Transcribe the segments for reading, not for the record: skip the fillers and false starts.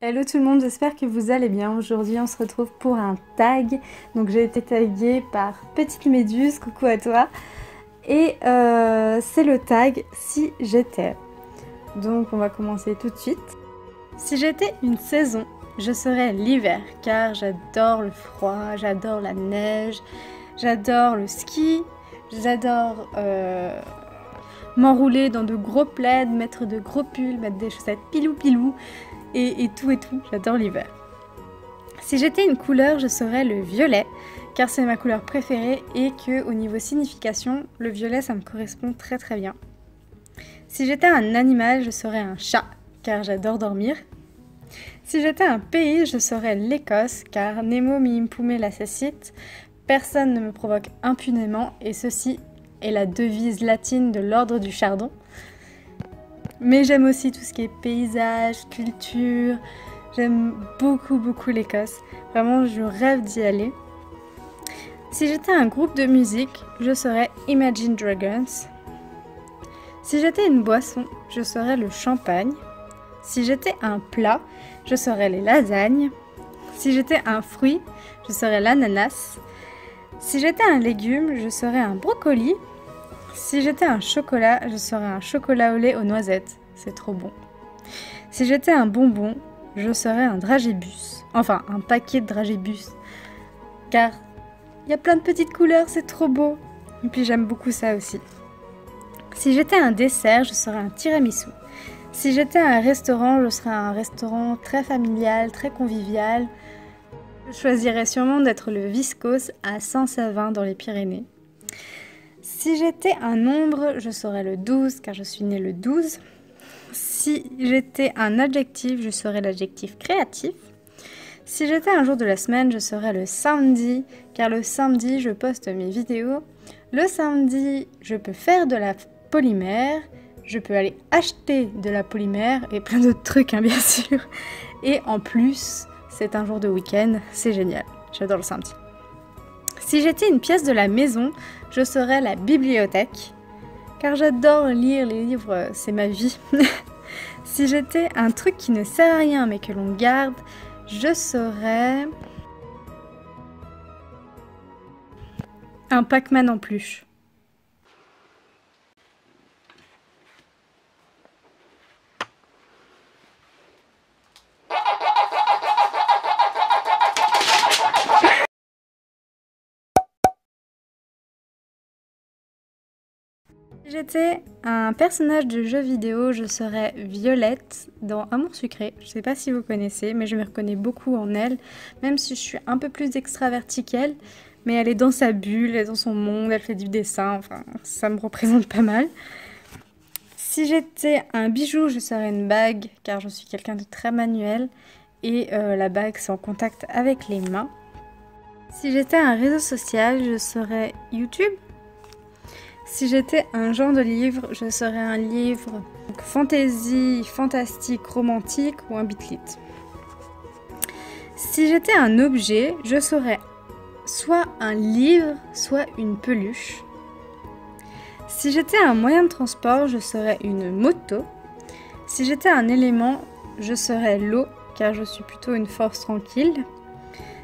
Hello tout le monde, j'espère que vous allez bien. Aujourd'hui on se retrouve pour un tag. Donc j'ai été taguée par Petite Méduse, coucou à toi. Et c'est le tag Si j'étais. Donc on va commencer tout de suite. Si j'étais une saison, je serais l'hiver car j'adore le froid, j'adore la neige, j'adore le ski, j'adore m'enrouler dans de gros plaids, mettre de gros pulls, mettre des chaussettes pilou-pilou. Et tout, j'adore l'hiver. Si j'étais une couleur, je serais le violet, car c'est ma couleur préférée et que au niveau signification, le violet ça me correspond très très bien. Si j'étais un animal, je serais un chat, car j'adore dormir. Si j'étais un pays, je serais l'Écosse, car Nemo mi impune lacessit, personne ne me provoque impunément, et ceci est la devise latine de l'ordre du chardon. Mais j'aime aussi tout ce qui est paysage, culture, j'aime beaucoup l'Écosse, vraiment je rêve d'y aller. Si j'étais un groupe de musique, je serais Imagine Dragons. Si j'étais une boisson, je serais le champagne. Si j'étais un plat, je serais les lasagnes. Si j'étais un fruit, je serais l'ananas. Si j'étais un légume, je serais un brocoli. Si j'étais un chocolat, je serais un chocolat au lait aux noisettes. C'est trop bon. Si j'étais un bonbon, je serais un dragibus. Enfin, un paquet de dragibus. Car il y a plein de petites couleurs, c'est trop beau. Et puis j'aime beaucoup ça aussi. Si j'étais un dessert, je serais un tiramisu. Si j'étais un restaurant, je serais un restaurant très familial, très convivial. Je choisirais sûrement d'être le Viscose à Saint-Savin dans les Pyrénées. Si j'étais un nombre, je serais le 12 car je suis née le 12. Si j'étais un adjectif, je serais l'adjectif créatif. Si j'étais un jour de la semaine, je serais le samedi car le samedi, je poste mes vidéos. Le samedi, je peux faire de la polymère. Je peux aller acheter de la polymère et plein d'autres trucs, hein, bien sûr. Et en plus, c'est un jour de week-end, c'est génial. J'adore le samedi. Si j'étais une pièce de la maison, je serais la bibliothèque, car j'adore lire les livres, c'est ma vie. Si j'étais un truc qui ne sert à rien mais que l'on garde, je serais un Pac-Man en peluche. Si j'étais un personnage de jeu vidéo, je serais Violette dans Amour sucré. Je sais pas si vous connaissez, mais je me reconnais beaucoup en elle, même si je suis un peu plus extravertie qu'elle, mais elle est dans sa bulle, elle est dans son monde, elle fait du dessin, enfin ça me représente pas mal. Si j'étais un bijou, je serais une bague, car je suis quelqu'un de très manuel, et la bague c'est en contact avec les mains. Si j'étais un réseau social, je serais YouTube. Si j'étais un genre de livre, je serais un livre fantasy, fantastique, romantique ou un bitlit. Si j'étais un objet, je serais soit un livre, soit une peluche. Si j'étais un moyen de transport, je serais une moto. Si j'étais un élément, je serais l'eau, car je suis plutôt une force tranquille.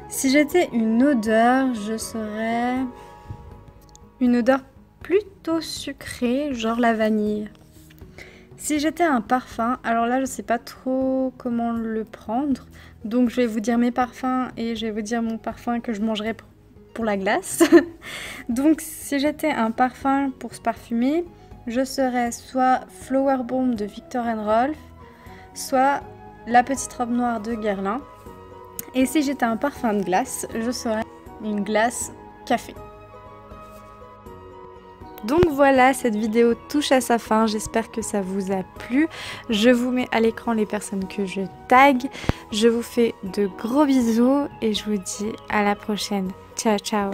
Si j'étais une odeur, je serais une odeur plutôt sucré, genre la vanille. Si j'étais un parfum, alors là je sais pas trop comment le prendre, donc je vais vous dire mes parfums et je vais vous dire mon parfum que je mangerai pour la glace. Donc si j'étais un parfum pour se parfumer, je serais soit Flower Bomb de Viktor & Rolf, soit la petite robe noire de Guerlain. Et si j'étais un parfum de glace, je serais une glace café. Donc voilà, cette vidéo touche à sa fin, j'espère que ça vous a plu. Je vous mets à l'écran les personnes que je tag. Je vous fais de gros bisous et je vous dis à la prochaine. Ciao ciao.